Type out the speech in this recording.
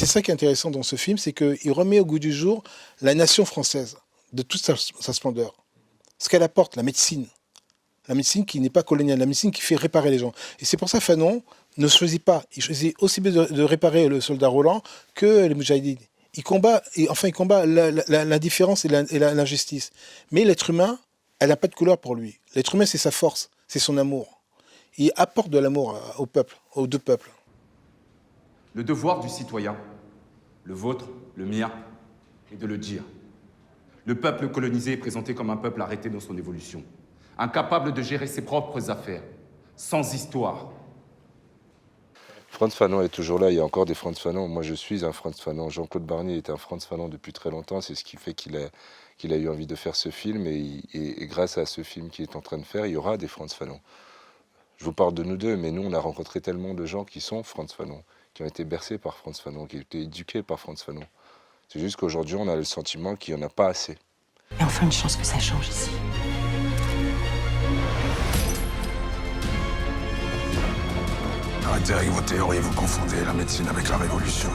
ça qui est intéressant dans ce film, c'est qu'il remet au goût du jour la nation française, de toute sa splendeur. Ce qu'elle apporte, la médecine. La médecine qui n'est pas coloniale, la médecine qui fait réparer les gens. Et c'est pour ça que Fanon ne choisit pas. Il choisit aussi bien de réparer le soldat Roland que les Moudjahidines. Il combat l'indifférence et l'injustice. Mais l'être humain, elle n'a pas de couleur pour lui. L'être humain, c'est sa force, c'est son amour. Il apporte de l'amour au peuple, aux deux peuples. Le devoir du citoyen, le vôtre, le mien, est de le dire. Le peuple colonisé est présenté comme un peuple arrêté dans son évolution, incapable de gérer ses propres affaires, sans histoire. Frantz Fanon est toujours là, il y a encore des Frantz Fanon. Moi, je suis un Frantz Fanon. Jean-Claude Barnier est un Frantz Fanon depuis très longtemps. C'est ce qui fait qu'il a eu envie de faire ce film. Et grâce à ce film qu'il est en train de faire, il y aura des Frantz Fanon. Je vous parle de nous deux, mais nous, on a rencontré tellement de gens qui sont Frantz Fanon, qui ont été bercés par Frantz Fanon, qui ont été éduqués par Frantz Fanon. C'est juste qu'aujourd'hui, on a le sentiment qu'il n'y en a pas assez. Et enfin une chance que ça change ici. Arrêtez avec vos théories, vous confondez la médecine avec la révolution.